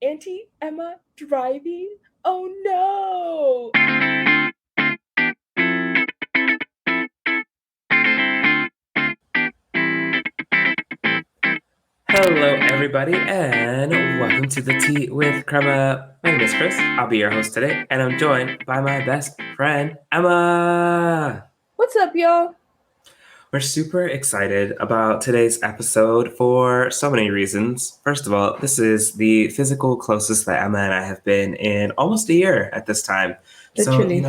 Auntie Emma driving? Oh no! Hello, everybody, and welcome to the Tea with Crema. My name is Kris. I'll be your host today, and I'm joined by my best friend, Emma. What's up, y'all? We're super excited about today's episode for so many reasons. First of all, this is the physical closest that Emma and I have been in almost a year at this time. So, Literally.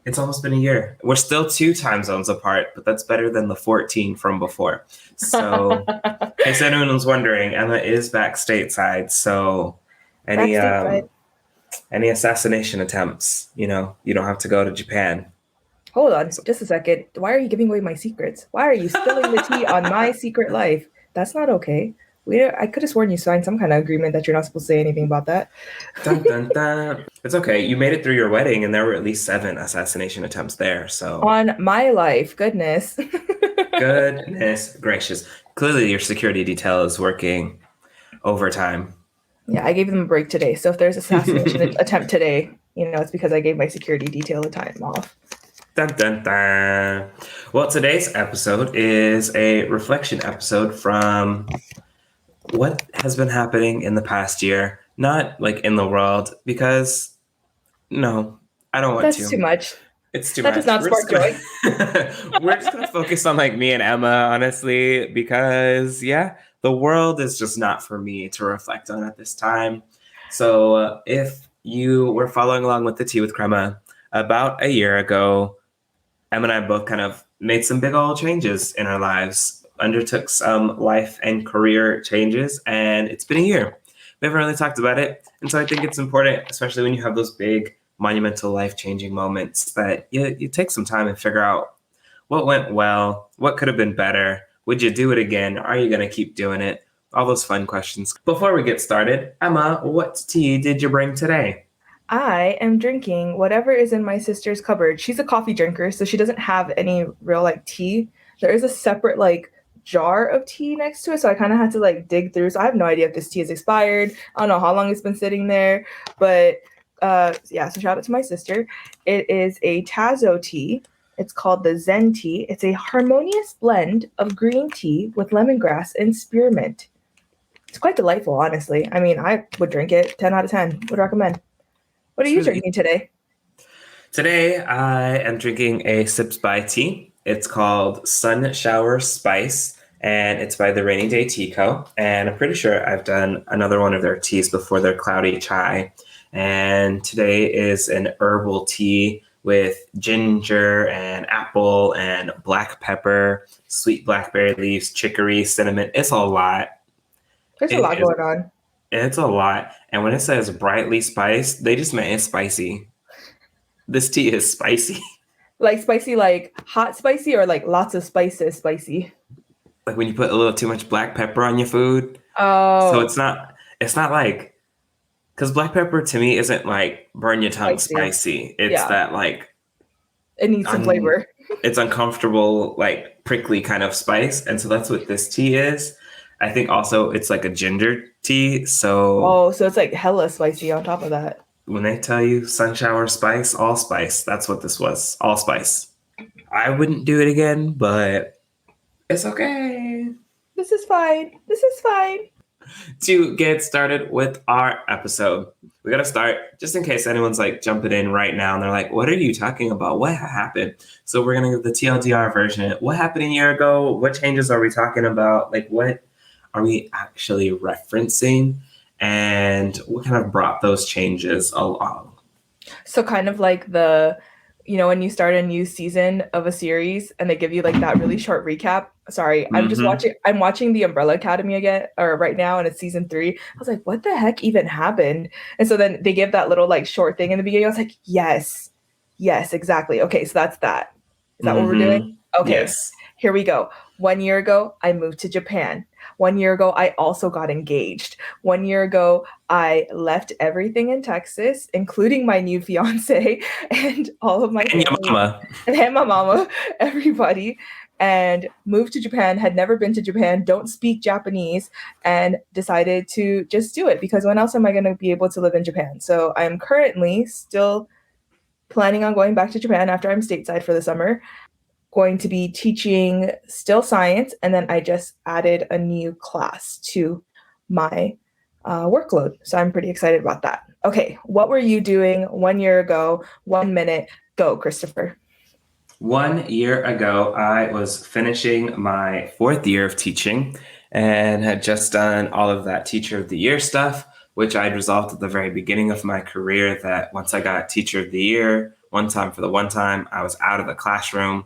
it's almost been a year. We're still 2 time zones apart, but that's better than the 14 from before. So, in case anyone was wondering, Emma is back stateside. So, any Backstage side. any assassination attempts, you don't have to go to Japan. Hold on, So, just a second. Why are you giving away my secrets? Why are you spilling the tea on my secret life? That's not okay. I could have sworn you signed some kind of agreement that you're not supposed to say anything about that. dun dun dun. It's okay. You made it through your wedding, and there were at least 7 assassination attempts there. So, On my life, goodness. goodness gracious. Clearly, your security detail is working overtime. Yeah, I gave them a break today. So if there's assassination attempt today, it's because I gave my security detail a time off. Dun, dun, dun. Well, today's episode is a reflection episode from what has been happening in the past year, not like in the world, because no, I don't want That's to. too much. It's too That does much. not spark joy. We're just gonna focus on like me and Emma, honestly, because the world is just not for me to reflect on at this time. So if you were following along with the Tea with Crema, about a year ago, Emma and I both kind of made some big old changes in our lives, undertook some life and career changes, and it's been a year. We haven't really talked about it. And so I think it's important, especially when you have those big, monumental, life-changing moments, that you take some time and figure out what went well, what could have been better, would you do it again, are you going to keep doing it? All those fun questions. Before we get started, Emma, what tea did you bring today? I am drinking whatever is in my sister's cupboard. She's a coffee drinker, so she doesn't have any real tea. There is a separate jar of tea next to it, so I kind of had to dig through. So I have no idea if this tea is expired. I don't know how long it's been sitting there, but yeah. So shout out to my sister. It is a Tazo tea. It's called the Zen tea. It's a harmonious blend of green tea with lemongrass and spearmint. It's quite delightful, honestly. I mean, I would drink it. 10 out of 10. Would recommend. What are you drinking today? Today, I am drinking a Sips by tea. It's called Sun Shower Spice, and it's by the Rainy Day Tea Co. And I'm pretty sure I've done another one of their teas before, their Cloudy Chai. And today is an herbal tea with ginger and apple and black pepper, sweet blackberry leaves, chicory, cinnamon. It's a lot. There's a lot going on. It's a lot. And when it says brightly spiced, they just meant it's spicy. This tea is spicy. Like spicy, like hot spicy, or like lots of spices spicy? Like when you put a little too much black pepper on your food. Oh. So it's not like, because black pepper to me isn't like burn your tongue spicy. It's that it needs some flavor. It's uncomfortable, like prickly kind of spice. And so that's what this tea is. I think also it's like a ginger tea. So it's like hella spicy on top of that. When they tell you sun shower spice, all spice, that's what this was. All spice. I wouldn't do it again, but it's okay. This is fine. This is fine. To get started with our episode, we got to start, just in case anyone's like jumping in right now and they're like, what are you talking about? What happened? So we're going to give the TLDR version. What happened a year ago? What changes are we talking about? Like, what are we actually referencing? And what kind of brought those changes along? So kind of like when you start a new season of a series and they give you like that really short recap. Sorry, I'm watching The Umbrella Academy again, or right now, and it's season 3. I was like, what the heck even happened? And so then they give that little short thing in the beginning. I was like, yes, exactly. Okay, so that's that. Is that what we're doing? Okay, yes. Here we go. 1 year ago, I moved to Japan. 1 year ago, I also got engaged. 1 year ago, I left everything in Texas, including my new fiance and all of my family. And your mama. And my mama, everybody. and moved to Japan, had never been to Japan, don't speak Japanese, and decided to just do it because when else am I going to be able to live in Japan? So I'm currently still planning on going back to Japan after I'm stateside for the summer, going to be teaching still science, and then I just added a new class to my workload. So I'm pretty excited about that. Okay, what were you doing 1 year ago? 1 minute, go, Christopher. 1 year ago, I was finishing my fourth year of teaching and had just done all of that Teacher of the Year stuff, which I'd resolved at the very beginning of my career that once I got Teacher of the Year, one time for the one time, I was out of the classroom,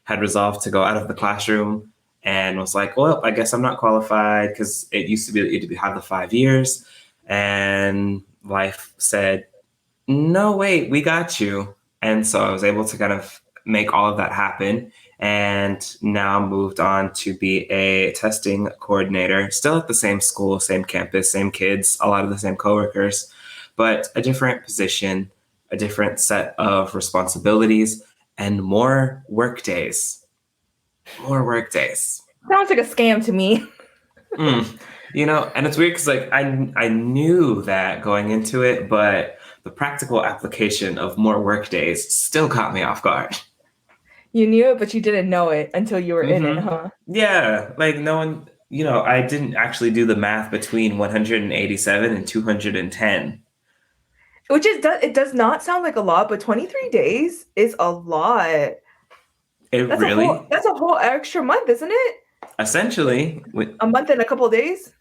had resolved to go out of the classroom and was like, well, I guess I'm not qualified because it used to be that you had to have the 5 years. And life said, no, wait, we got you. And so I was able to kind of make all of that happen and now moved on to be a testing coordinator, still at the same school, same campus, same kids, a lot of the same coworkers, but a different position, a different set of responsibilities, and more work days. More work days. Sounds like a scam to me. And it's weird because like I knew that going into it, but the practical application of more work days still caught me off guard. You knew it, but you didn't know it until you were in it, huh? Yeah, like no one, I didn't actually do the math between 187 and 210. Which it does not sound like a lot, but 23 days is a lot. It really, That's a whole extra month, isn't it? Essentially. A month and a couple of days.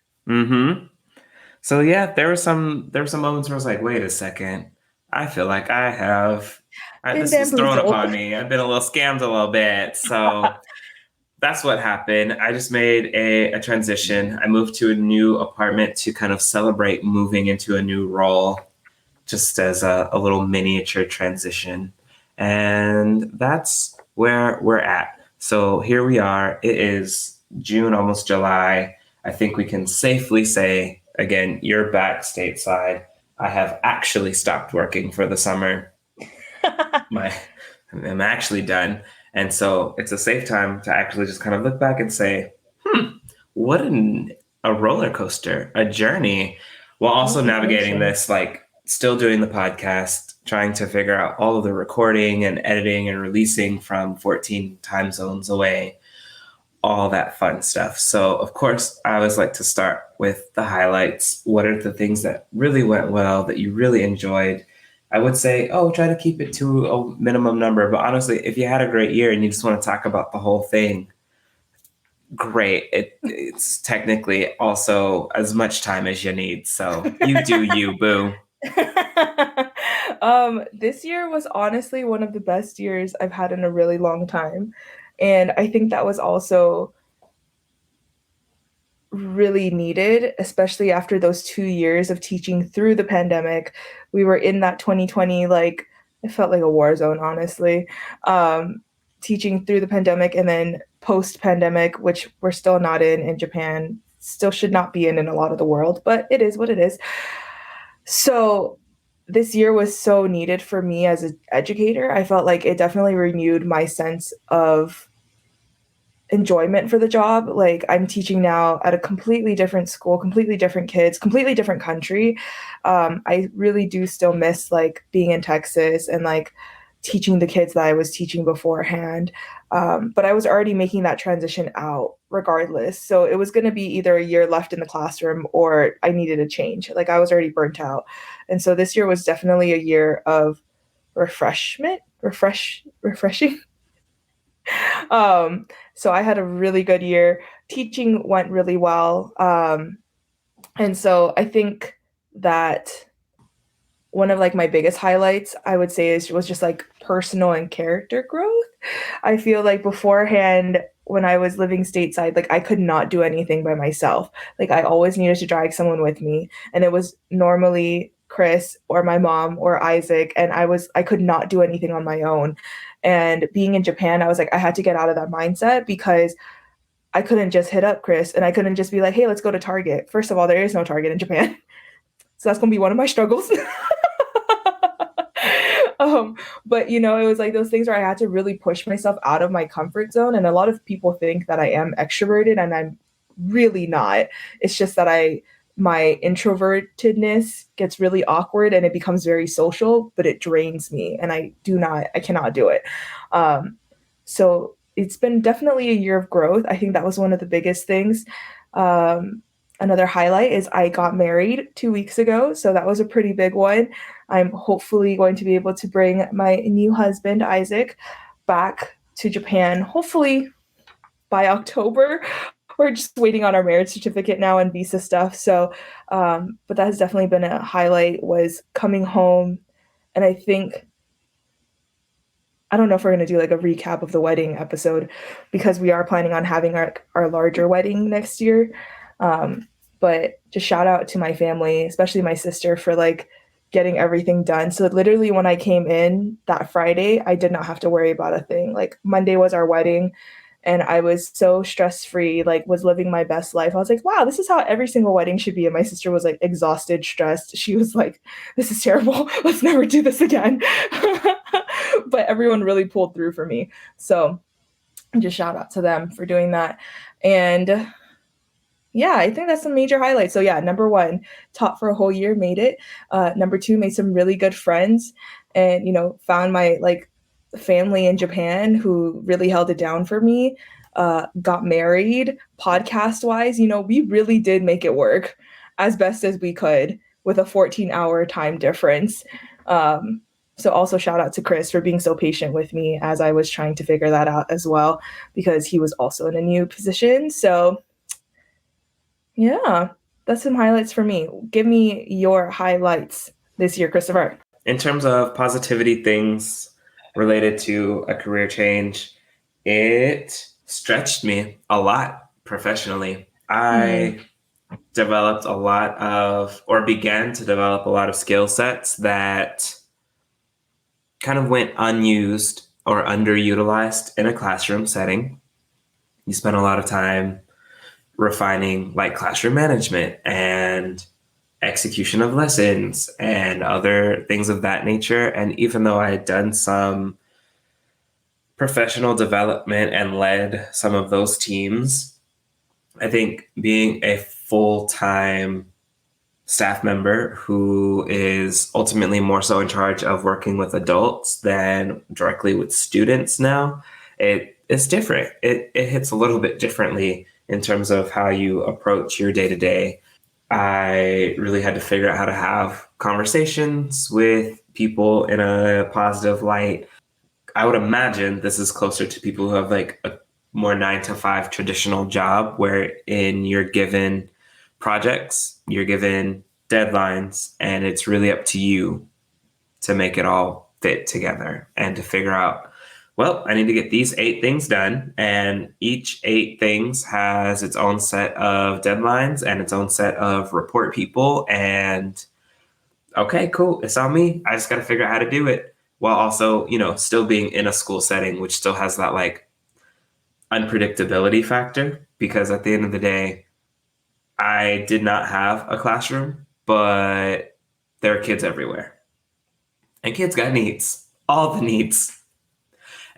So yeah, there were some moments where I was like, wait a second, I feel like this was thrown upon me. I've been a little scammed a little bit. So that's what happened. I just made a transition. I moved to a new apartment to kind of celebrate moving into a new role, just as a little miniature transition. And that's where we're at. So here we are. It is June, almost July. I think we can safely say, again, you're back stateside. I have actually stopped working for the summer. I'm actually done. And so it's a safe time to actually just kind of look back and say, what a roller coaster, a journey, while also navigating this, like still doing the podcast, trying to figure out all of the recording and editing and releasing from 14 time zones away, all that fun stuff. So, of course, I always like to start with the highlights. What are the things that really went well, that you really enjoyed? I would say, try to keep it to a minimum number. But honestly, if you had a great year and you just want to talk about the whole thing, great. It's technically also as much time as you need. So you do you, boo. This year was honestly one of the best years I've had in a really long time. And I think that was also really needed, especially after those 2 years of teaching through the pandemic. We were in that 2020, like, it felt like a war zone, honestly. Teaching through the pandemic and then post-pandemic, which we're still not in Japan, still should not be in a lot of the world, but it is what it is. So this year was so needed for me as an educator. I felt like it definitely renewed my sense of enjoyment for the job. Like, I'm teaching now at a completely different school, completely different kids, completely different country. I really do still miss like being in Texas and like teaching the kids that I was teaching beforehand. But I was already making that transition out regardless. So it was going to be either a year left in the classroom or I needed a change. Like, I was already burnt out. And so this year was definitely a year of refreshing. So I had a really good year. Teaching went really well. And so I think that one of like my biggest highlights, I would say, was just like personal and character growth. I feel like beforehand, when I was living stateside, like I could not do anything by myself. Like I always needed to drag someone with me. And it was normally Kris or my mom or Isaac. And I could not do anything on my own. And being in Japan, I was like, I had to get out of that mindset because I couldn't just hit up Kris and I couldn't just be like, hey, let's go to Target. First of all, there is no Target in Japan. So that's going to be one of my struggles. But it was like those things where I had to really push myself out of my comfort zone. And a lot of people think that I am extroverted, and I'm really not. It's just that my introvertedness gets really awkward and it becomes very social, but it drains me, and I cannot do it. So it's been definitely a year of growth. I think that was one of the biggest things. Um, Another highlight is I got married 2 weeks ago, so that was a pretty big one. I'm hopefully going to be able to bring my new husband, Isaac, back to Japan, hopefully by October. We're just waiting on our marriage certificate now and visa stuff. So, but that has definitely been a highlight, was coming home. And I don't know if we're going to do like a recap of the wedding episode, because we are planning on having our larger wedding next year. Um, but just shout out to my family, especially my sister, for like getting everything done. So literally when I came in that Friday, I did not have to worry about a thing. Like Monday was our wedding, and I was so stress free, like was living my best life. I was like, wow, this is how every single wedding should be. And my sister was like exhausted, stressed. She was like, this is terrible. Let's never do this again. But everyone really pulled through for me. So just shout out to them for doing that. And yeah, I think that's some major highlights. So yeah, number one, taught for a whole year, made it. Number two, made some really good friends, and found my like family in Japan who really held it down for me. Got married. Podcast wise, we really did make it work as best as we could with a 14-hour time difference. So also shout out to Kris for being so patient with me as I was trying to figure that out as well, because he was also in a new position. So yeah, that's some highlights for me. Give me your highlights this year, Christopher. In terms of positivity things related to a career change, it stretched me a lot professionally. I developed a lot of, or began to develop a lot of skill sets that kind of went unused or underutilized in a classroom setting. You spend a lot of time refining like classroom management and execution of lessons and other things of that nature. And even though I had done some professional development and led some of those teams, I think being a full-time staff member who is ultimately more so in charge of working with adults than directly with students now, it's different. It hits a little bit differently in terms of how you approach your day-to-day. I really had to figure out how to have conversations with people in a positive light. I would imagine this is closer to people who have like a more 9 to 5 traditional job, wherein you're given projects, you're given deadlines, and it's really up to you to make it all fit together and to figure out, well, I need to get these 8 things done, and each 8 things has its own set of deadlines and its own set of report people. And okay, cool, it's on me. I just got to figure out how to do it, while also, still being in a school setting, which still has that like unpredictability factor. Because at the end of the day, I did not have a classroom, but there are kids everywhere, and kids got needs, all the needs.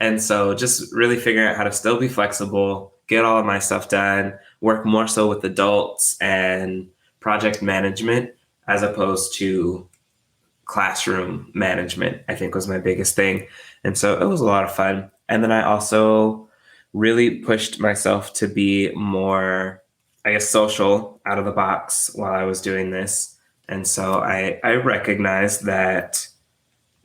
And so just really figuring out how to still be flexible, get all of my stuff done, work more so with adults and project management as opposed to classroom management, I think was my biggest thing. And so it was a lot of fun. And then I also really pushed myself to be more, I guess, social, out of the box while I was doing this. And so I recognized that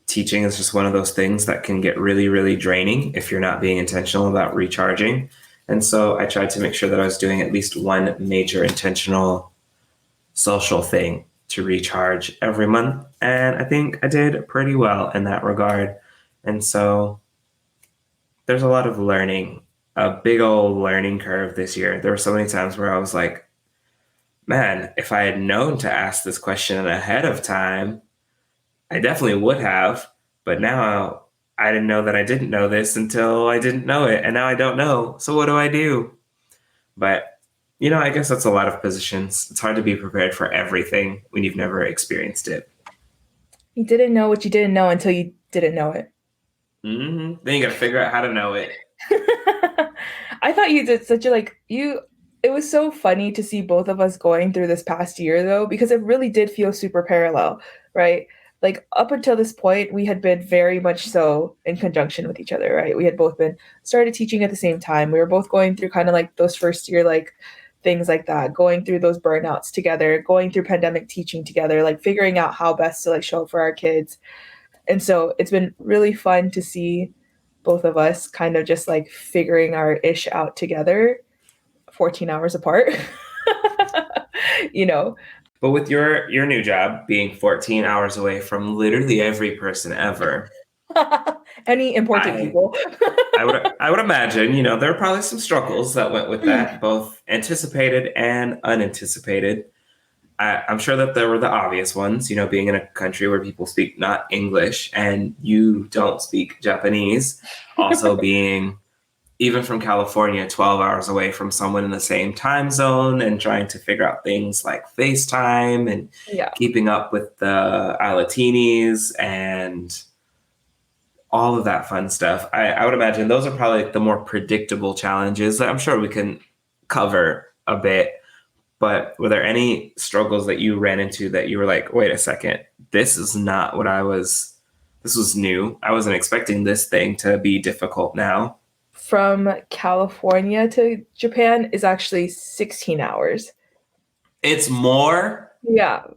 teaching is just one of those things that can get really, really draining if you're not being intentional about recharging. And so I tried to make sure that I was doing at least one major intentional social thing to recharge every month. And I think I did pretty well in that regard. And so there's a lot of learning, a big old learning curve this year. There were so many times where I was like, man, if I had known to ask this question ahead of time, I definitely would have. But now I didn't know that I didn't know this until I didn't know it. And now I don't know. So what do I do? But, I guess that's a lot of positions. It's hard to be prepared for everything when you've never experienced it. You didn't know what you didn't know until you didn't know it. Then you got to figure out how to know it. I thought you did such a like you it was so funny to see both of us going through this past year though, because it really did feel super parallel, right? Like up until this point, we had been very much so in conjunction with each other, right? We had both been started teaching at the same time. We were both going through kind of like those first year like things like that, going through those burnouts together, going through pandemic teaching together, like figuring out how best to like show up for our kids. And so it's been really fun to see both of us kind of just like figuring our ish out together 14 hours apart. you know. But with your new job being 14 hours away from literally every person ever, Any important I people. I would imagine, there are probably some struggles that went with Mm, that, both anticipated and unanticipated. I'm sure that there were the obvious ones, being in a country where people speak not English and you don't speak Japanese, also being even from California, 12 hours away from someone in the same time zone and trying to figure out things like FaceTime and yeah. keeping up with the Alatinis and all of that fun stuff. I would imagine those are probably the more predictable challenges that I'm sure we can cover a bit. But were there any struggles that you ran into that you were like, wait a second, this is not what this was new. I wasn't expecting this thing to be difficult now. From California to Japan is actually 16 hours. It's more.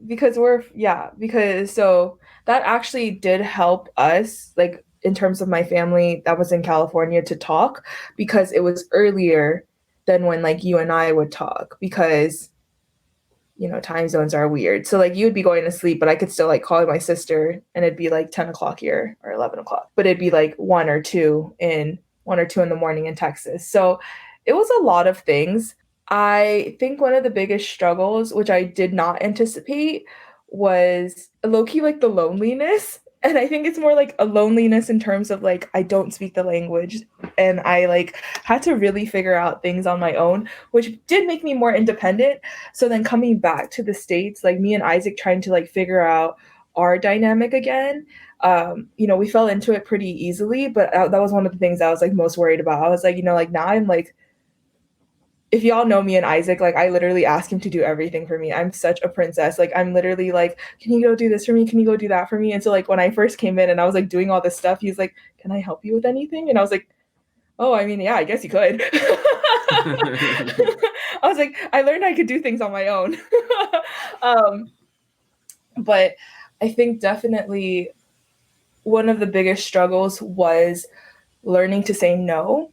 Because so that actually did help us, like in terms of my family that was in California to talk, because it was earlier than when like you and I would talk, because time zones are weird. So like you would be going to sleep, but I could still like call my sister and it'd be like 10 o'clock here or 11 o'clock, but it'd be like 1 or 2 in the morning in Texas. So it was a lot of things. I think one of the biggest struggles, which I did not anticipate, was low key like the loneliness. And I think it's more like a loneliness in terms of like I don't speak the language and I like had to really figure out things on my own, which did make me more independent. So then coming back to the States, like me and Isaac trying to like figure out our dynamic again, we fell into it pretty easily, but that was one of the things I was like most worried about. I was like, like now I'm like, if y'all know me and Isaac, like I literally ask him to do everything for me. I'm such a princess. Like I'm literally like, can you go do this for me? Can you go do that for me? And so like when I first came in and I was like doing all this stuff, he's like, can I help you with anything? And I was like, oh, I mean, yeah, I guess you could. I was like, I learned I could do things on my own. um, but I think definitely one of the biggest struggles was learning to say no.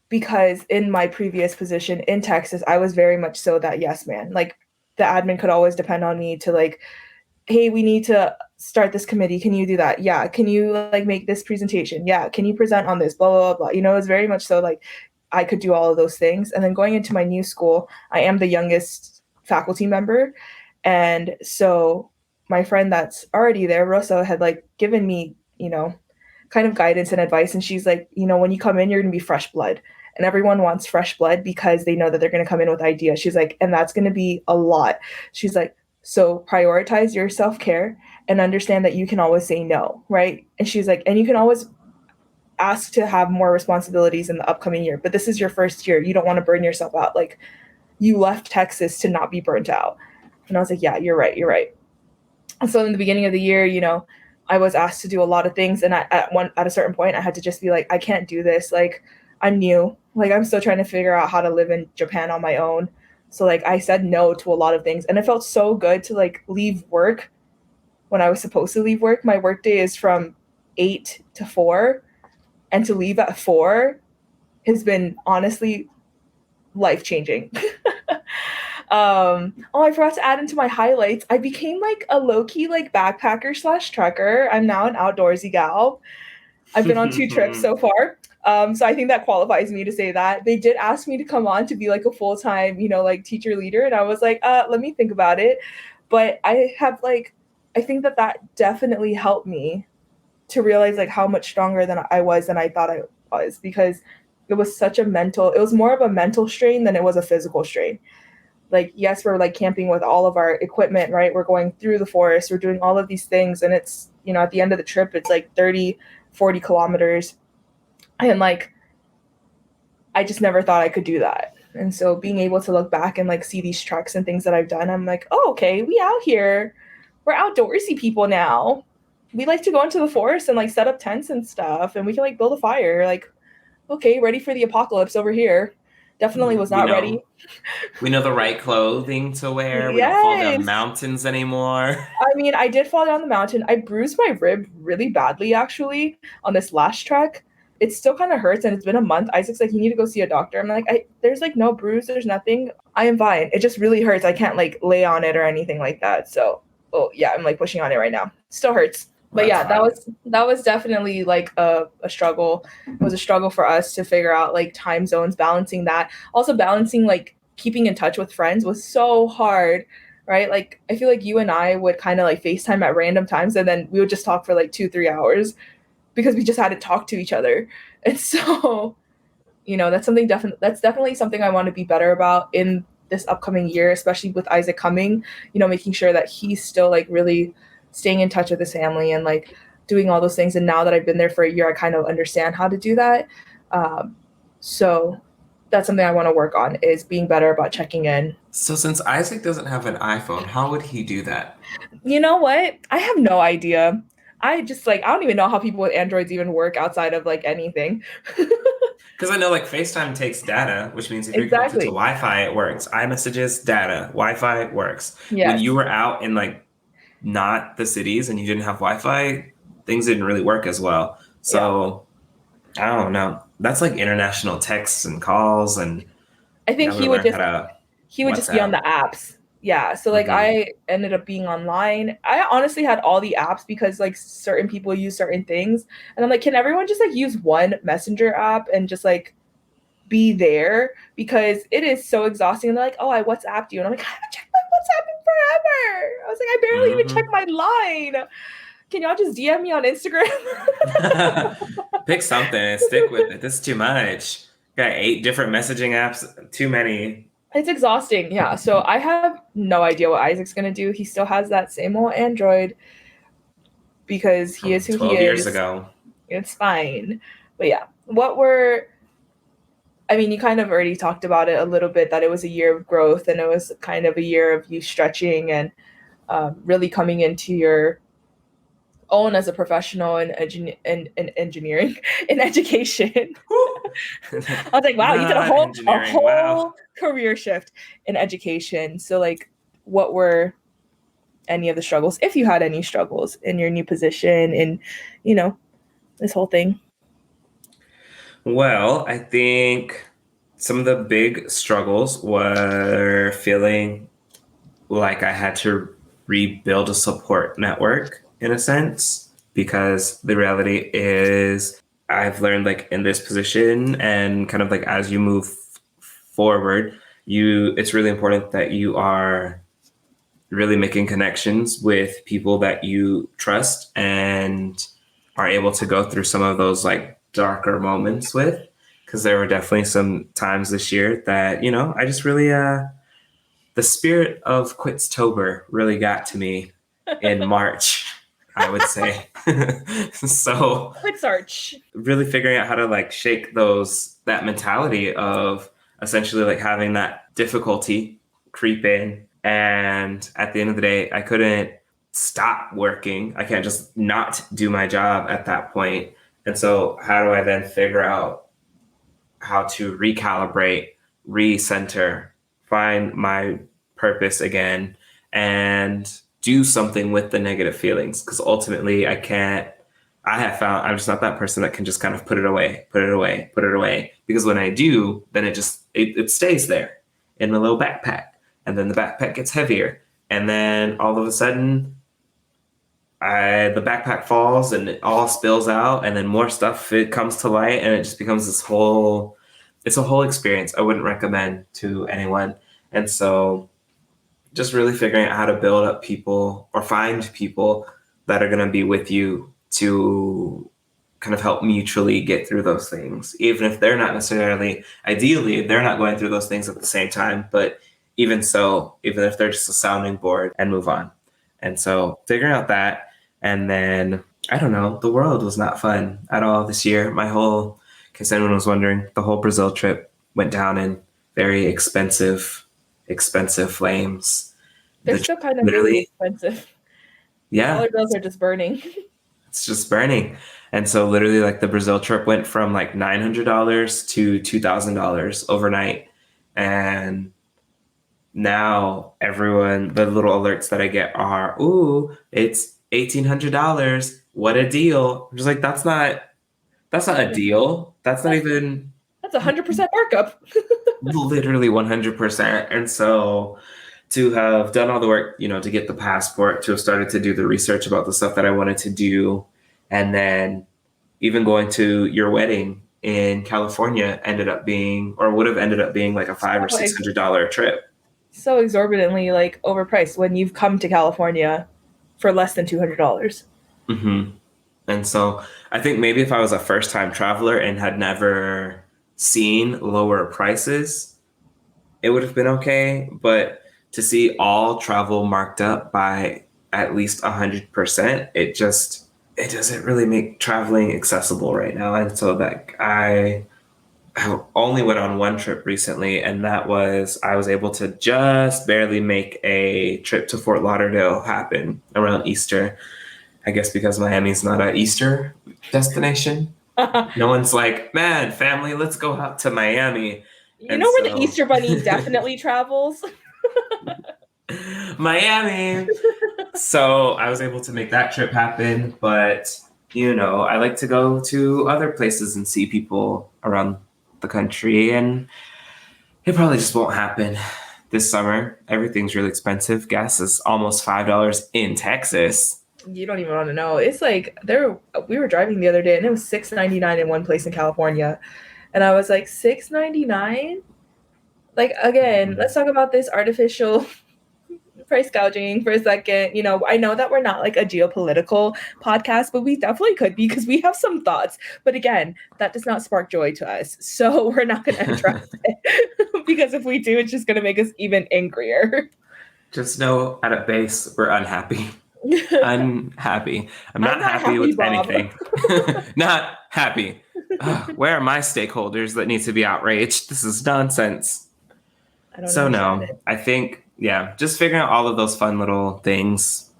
Because in my previous position in Texas, I was very much so that yes man. Like the admin could always depend on me to like, hey, we need to start this committee. Can you do that? Yeah. Can you like make this presentation? Yeah. Can you present on this? Blah, blah, blah, blah. It was very much so like I could do all of those things. And then going into my new school, I am the youngest faculty member. And so my friend that's already there, Rosa, had like given me, kind of guidance and advice. And she's like, when you come in, you're going to be fresh blood. And everyone wants fresh blood because they know that they're going to come in with ideas. She's like, and that's going to be a lot. She's like, so prioritize your self care and understand that you can always say no, right? And she's like, and you can always ask to have more responsibilities in the upcoming year, but this is your first year. You don't want to burn yourself out. Like you left Texas to not be burnt out. And I was like, yeah, you're right. You're right. And so in the beginning of the year, I was asked to do a lot of things. And at a certain point, I had to just be like, I can't do this. Like I'm new. Like I'm still trying to figure out how to live in Japan on my own. So like I said no to a lot of things. And it felt so good to like leave work when I was supposed to leave work. My work day is from 8 to 4. And to leave at 4 has been honestly life changing. I forgot to add into my highlights. I became like a low-key like backpacker slash trekker. I'm now an outdoorsy gal. I've been on 2 trips so far. So I think that qualifies me to say that. They did ask me to come on to be like a full-time, like teacher leader. And I was like, let me think about it. But I think that definitely helped me to realize like how much stronger than I was than I thought I was, because it was more of a mental strain than it was a physical strain. like, yes, we're like camping with all of our equipment, right? We're going through the forest, we're doing all of these things, and it's, you know, at the end of the trip it's like 30, 40 kilometers, and like I just never thought I could do that. And so being able to look back and like see these treks and things that I've done, I'm like, oh, okay, we out here. We're outdoorsy people now. We like to go into the forest and like set up tents and stuff, and we can like build a fire. Like, okay, ready for the apocalypse over here. Definitely was We not know ready. we know the right clothing to wear. We don't fall down Yes. mountains anymore. I mean, I did fall down the mountain. I bruised my rib really badly actually on this last trek. It still kind of hurts, and it's been a month. Isaac's like, you need to go see a doctor. I'm like, there's like no bruise, there's nothing. I am fine. It just really hurts. I can't like lay on it or anything like that. So, oh yeah, I'm like pushing on it right now. Still hurts. But That's yeah, fine. that was definitely like a struggle. It was a struggle for us to figure out like time zones, balancing that. Also balancing like keeping in touch with friends was so hard, right? Like I feel like you and I would kind of like FaceTime at random times, and then we would just talk for like 2, 3 hours because we just hadn't talked to each other. And so, you know, that's definitely something I want to be better about in this upcoming year, especially with Isaac coming, you know, making sure that he's still like really staying in touch with his family and like doing all those things. And now that I've been there for a year, I kind of understand how to do that. So that's something I want to work on, is being better about checking in. So since Isaac doesn't have an iPhone, how would he do that? You know what? I have no idea. I just like, I don't even know how people with Androids even work outside of like anything. Because I know like FaceTime takes data, which means if you're connected to Exactly. Wi-Fi, it works. iMessages, data. Wi-Fi works. When you Yes. were out in like not the cities and you didn't have Wi-Fi, things didn't really work as well. Yeah. So I don't know. That's like international texts and calls, and I think having to learn how to he would just be on WhatsApp. the apps. Yeah. So like Hmm. I ended up being online. I honestly had all the apps because like certain people use certain things. And I'm like, can everyone just like use one messenger app and just like be there? Because it is so exhausting. And they're like, oh, I WhatsApped you. And I'm like, I haven't checked my WhatsApp in forever. I was like, I barely even checked Hmm. my line. Can y'all just DM me on Instagram? Pick something and stick with it. This is too much. Got 8 different messaging apps. Too many. It's exhausting. Yeah. So I have no idea what Isaac's gonna do. He still has that same old Android because he is From who he 12 years is. ago. It's fine. But yeah, what were I mean, you kind of already talked about it a little bit, that it was a year of growth and it was kind of a year of you stretching and really coming into your own as a professional in engineering, in education. I was like, wow, you did Not a engineering. Wow. whole career shift in education. So like, what were any of the struggles, if you had any struggles in your new position, in, you know, this whole thing? Well, I think some of the big struggles were feeling like I had to rebuild a support network in a sense, because the reality is I've learned like in this position and kind of like as you move forward, it's really important that you are really making connections with people that you trust and are able to go through some of those like darker moments with, because there were definitely some times this year that I just really the spirit of Quitstober really got to me in March, I would say. So Quick search. really figuring out how to like shake that mentality of essentially like having that difficulty creep in, and at the end of the day I couldn't stop working. I can't just not do my job at that point. And so how do I then figure out how to recalibrate, recenter, find my purpose again, and do something with the negative feelings? Because ultimately I have found I'm just not that person that can just kind of put it away, put it away, put it away. Because when I do, then it stays there in a little backpack. And then the backpack gets heavier. And then all of a sudden, the backpack falls and it all spills out. And then more stuff, it comes to light, and it just becomes it's a whole experience I wouldn't recommend to anyone. And so just really figuring out how to build up people or find people that are going to be with you to kind of help mutually get through those things, even if they're not necessarily, ideally, they're not going through those things at the same time, but even so, even if they're just a sounding board, and move on. And so figuring out that, and then I don't know, the world was not fun at all this year. My whole, in case anyone was wondering, the whole Brazil trip went down in very expensive flames. They're The still kind of really literally, expensive. The yeah, dollar bills are just burning. it's just burning. And so literally like the Brazil trip went from like $900 to $2,000 overnight. And now everyone, the little alerts that I get are, ooh, it's $1,800. What a deal. I'm just like, that's not a deal. That's not even That's 100% markup. literally 100%. And so to have done all the work, to get the passport, to have started to do the research about the stuff that I wanted to do, and then even going to your wedding in California ended up being, or would have ended up being like a $500 or $600 trip. So exorbitantly like overpriced when you've come to California for less than $200. Hmm. And so I think maybe if I was a first time traveler and had never seen lower prices, it would have been okay. But to see all travel marked up by at least 100%, it doesn't really make traveling accessible right now. And so that I only went on one trip recently, and that was I was able to just barely make a trip to Fort Lauderdale happen around Easter. I guess because Miami's not an Easter destination. No one's like, man, family, let's go out to Miami. You And know where the so, Easter Bunny definitely travels? Miami. So I was able to make that trip happen. But, I like to go to other places and see people around the country. And it probably just won't happen this summer. Everything's really expensive. Gas is almost $5 in Texas. You don't even want to know. It's like we were driving the other day and it was $6.99 in one place in California. And I was like, $6.99? Like again, let's talk about this artificial price gouging for a second. I know that we're not like a geopolitical podcast, but we definitely could be because we have some thoughts. But again, that does not spark joy to us. So we're not going to address it because if we do, it's just going to make us even angrier. Just know at a base, we're unhappy. Unhappy. I'm not not happy happy, with Bob. anything. Not happy. Ugh, where are my stakeholders that need to be outraged? This is nonsense. I don't So understand no, it. I think just figuring out all of those fun little things.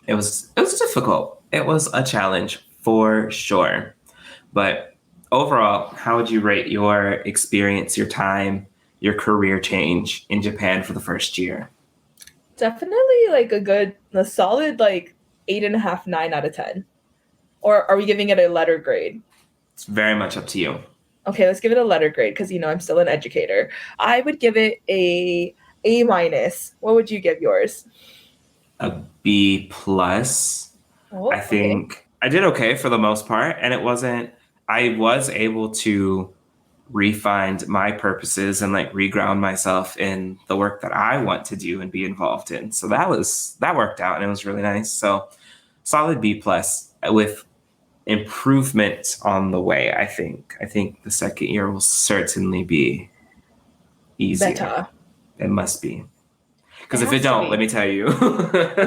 It was difficult. It was a challenge for sure. But overall, how would you rate your experience, your time, your career change in Japan for the first year? Definitely like a solid like 8.5, 9 out of 10. Or are we giving it a letter grade? It's very much up to you. Okay, let's give it a letter grade because I'm still an educator. I would give it a minus. What would you give yours? A B plus. Oh, I okay. think I did okay for the most part, and I was able to refind my purposes and like reground myself in the work that I want to do and be involved in. So that worked out and it was really nice. So solid B plus with improvement on the way, I think. I think the second year will certainly be easier. Better. It must be. It Because if has it to don't, let be. me tell you.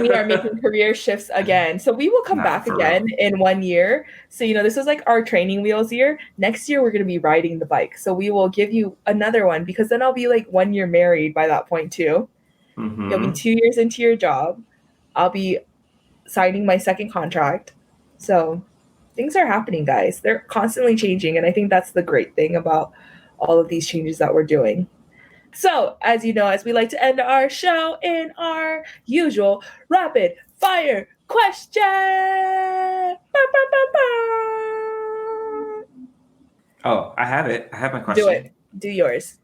We are making career shifts again. So we will come Not back for again real. in 1 year. So, this is like our training wheels year. Next year, we're going to be riding the bike. So we will give you another one because then I'll be like 1 year married by that point, too. You'll be Mm-hmm. 2 years into your job. I'll be signing my second contract. So things are happening, guys. They're constantly changing. And I think that's the great thing about all of these changes that we're doing. So, as you know, as we like to end our show in our usual rapid fire question. Ba, ba, ba, ba. Oh, I have it. I have my Do question. it. Do yours.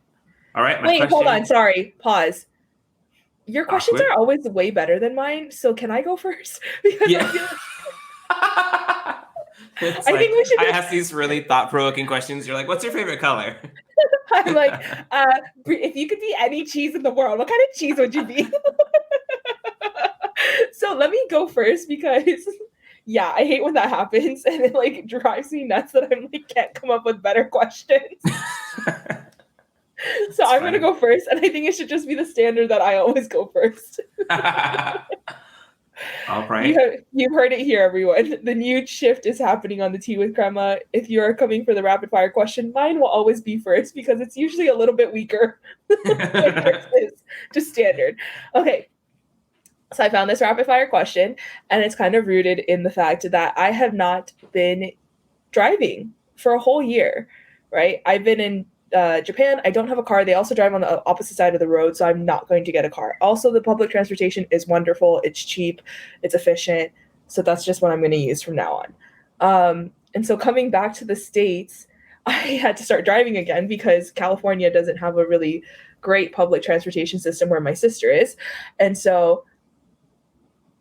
All right, my Wait, hold on. question. Sorry. Pause. Your questions Awkward. are always way better than mine. So, can I go first? Because I Yeah. feel like It's I like think we should I just ask these really thought-provoking questions. You're like, "What's your favorite color?" I'm like, if you could be any cheese in the world, what kind of cheese would you be? So let me go first because yeah, I hate when that happens and it like drives me nuts that I'm like can't come up with better questions. So It's I'm gonna fine. go first, and I think it should just be the standard that I always go first. All right. You've heard it here, everyone. The new shift is happening on the Tea with Crema. If you are coming for the rapid fire question, mine will always be first because it's usually a little bit weaker than yours is, just standard. Okay, so I found this rapid fire question, and it's kind of rooted in the fact that I have not been driving for a whole year, right? I've been in Japan. I don't have a car. They also drive on the opposite side of the road, so I'm not going to get a car. Also, the public transportation is wonderful. It's cheap. It's efficient. So that's just what I'm going to use from now on. And so coming back to the States, I had to start driving again because California doesn't have a really great public transportation system where my sister is. And so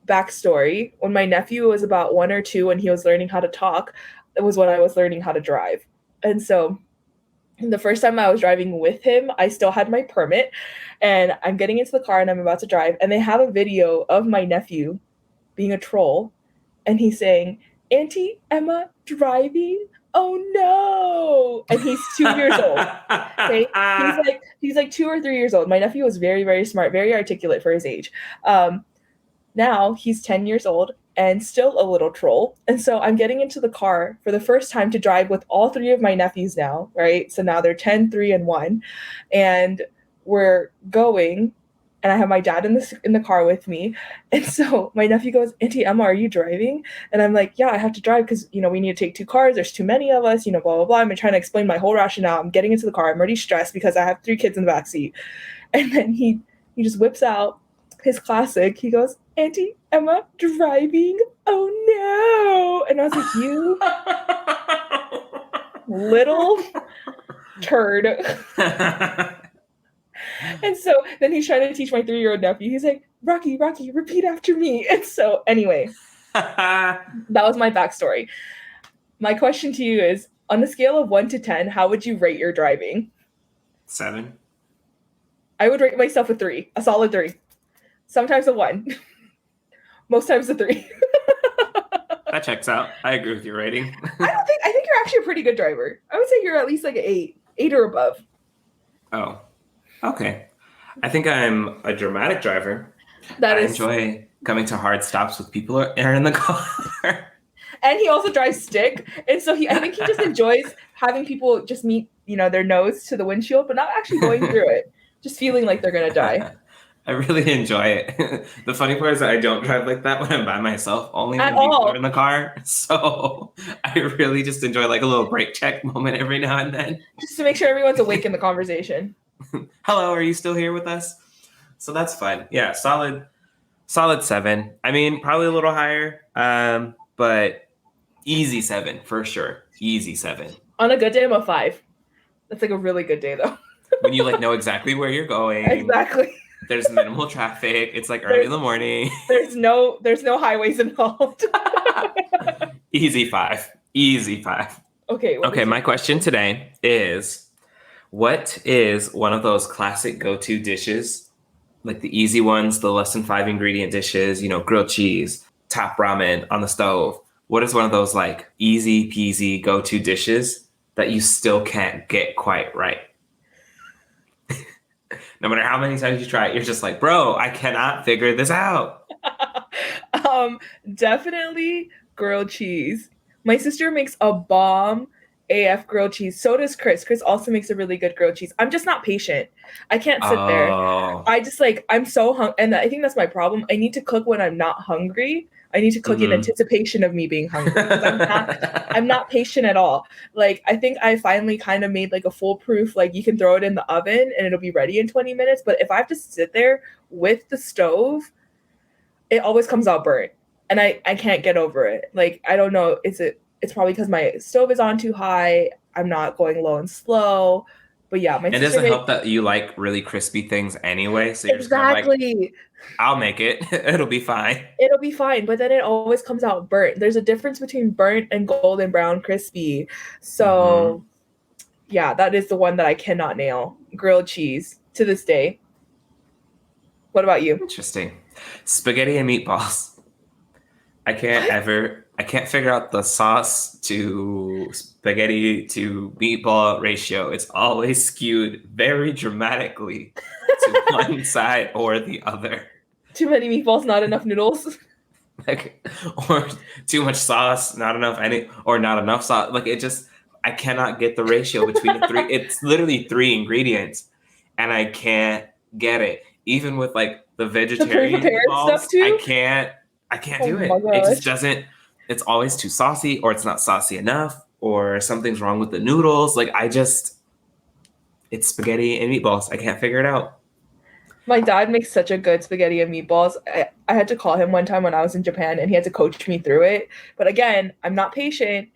backstory, when my nephew was about 1 or 2 and he was learning how to talk, it was when I was learning how to drive. And so the first time I was driving with him, I still had my permit, and I'm getting into the car and I'm about to drive, and they have a video of my nephew being a troll, and he's saying, "Auntie Emma driving? Oh no!" And he's 2 years old. Okay, he's like 2 or 3 years old. My nephew was very, very smart, very articulate for his age. Now he's 10 years old and still a little troll. And so I'm getting into the car for the first time to drive with all 3 of my nephews now, right? So now they're 10, 3, and 1. And we're going, and I have my dad in the car with me. And so my nephew goes, "Auntie Emma, are you driving?" And I'm like, "Yeah, I have to drive because, we need to take 2 cars. There's too many of us, blah, blah, blah." I'm trying to explain my whole rationale. I'm getting into the car. I'm already stressed because I have 3 kids in the backseat. And then he just whips out his classic. He goes, "Auntie Emma driving? Oh no!" And I was like, "You little turd." And so then he's trying to teach my 3-year-old nephew. He's like, "Rocky, Rocky, repeat after me." And so anyway, that was my backstory. My question to you is, on a scale of 1 to 10, how would you rate your driving? 7. I would rate myself a 3, a solid 3. Sometimes a 1. Most times a 3. That checks out. I agree with your rating. I think you're actually a pretty good driver. I would say you're at least like an 8 or above. Oh, okay. I think I'm a dramatic driver. I enjoy coming to hard stops with people who are in the car. And he also drives stick, and so I think he just enjoys having people just meet, their nose to the windshield, but not actually going through it, just feeling like they're gonna die. I really enjoy it. The funny part is that I don't drive like that when I'm by myself, only when At people all. are in the car. So I really just enjoy like a little brake check moment every now and then. Just to make sure everyone's awake in the conversation. Hello, are you still here with us? So that's fun. Yeah, solid 7. I mean, probably a little higher, but easy 7 for sure. Easy 7. On a good day, I'm a 5. That's like a really good day, though. When you know exactly where you're going. Exactly. There's minimal traffic. It's like early in the morning. There's no highways involved. Easy 5. Easy 5. Okay. My question today is, what is one of those classic go-to dishes, like the easy ones, the less than 5 ingredient dishes, grilled cheese, top ramen on the stove? What is one of those like easy peasy go-to dishes that you still can't get quite right? No matter how many times you try it, you're just like, bro, I cannot figure this out. Definitely grilled cheese. My sister makes a bomb AF grilled cheese. So does Kris. Kris also makes a really good grilled cheese. I'm just not patient. I can't sit there. I just I'm so hungry. And I think that's my problem. I need to cook when I'm not hungry. I need to cook in anticipation of me being hungry. I'm not patient at all. I think I finally kind of made a foolproof, you can throw it in the oven and it'll be ready in 20 minutes. But if I have to sit there with the stove, it always comes out burnt. And I can't get over it. I don't know. It's probably because my stove is on too high. I'm not going low and slow. But yeah, my sister. It doesn't help that you like really crispy things anyway. So you're exactly. just kind of I'll make it. It'll be fine. It'll be fine. But then it always comes out burnt. There's a difference between burnt and golden brown crispy. So yeah, that is the one that I cannot nail. Grilled cheese to this day. What about you? Interesting. Spaghetti and meatballs. I I can't figure out the sauce to spaghetti to meatball ratio. It's always skewed very dramatically to one side or the other. Too many meatballs, not enough noodles. Like, or too much sauce, not enough or not enough sauce. Like, I cannot get the ratio between the three. It's literally three ingredients, and I can't get it. Even with like the The vegetarian pre-prepared stuff meatballs, too. I can't Oh do my it. It just gosh. doesn't. It's always too saucy, or it's not saucy enough, or something's wrong with the noodles. Like, it's spaghetti and meatballs. I can't figure it out. My dad makes such a good spaghetti and meatballs. I had to call him one time when I was in Japan and he had to coach me through it. But again, I'm not patient.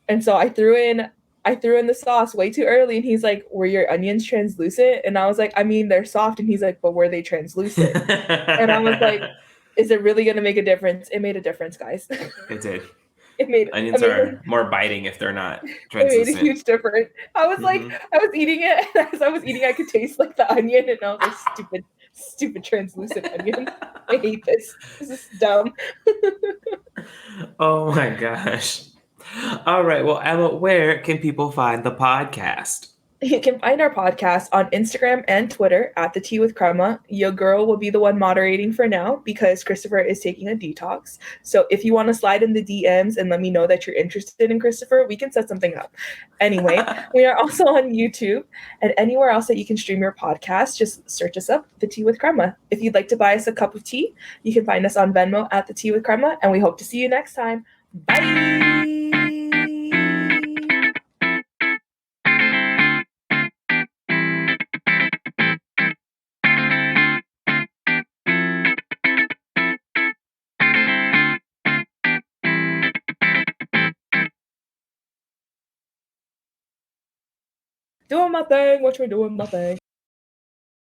And so I threw in the sauce way too early and he's like, "Were your onions translucent?" And I was like, "I mean, they're soft." And he's like, "But were they translucent?" And I was like, "Is it really going to make a difference?" It made a difference, guys. It did. It made I Onions made are more biting if they're not it made a translucent. huge difference. I was like, Hmm. I was eating it, and as I was eating, I could taste like the onion, and I was like, stupid, stupid translucent onion. I hate this. This is dumb. Oh my gosh. All right. Well, Emma, where can people find the podcast? You can find our podcast on Instagram and Twitter at the Tea with Crema. Your girl will be the one moderating for now because Christopher is taking a detox. So if you want to slide in the DMs and let me know that you're interested in Christopher, we can set something up. Anyway, we are also on YouTube and anywhere else that you can stream your podcast. Just search us up, the Tea with Crema. If you'd like to buy us a cup of tea, you can find us on Venmo at the Tea with Crema, and we hope to see you next time. Bye. Doing my thing. Watch me doing my thing.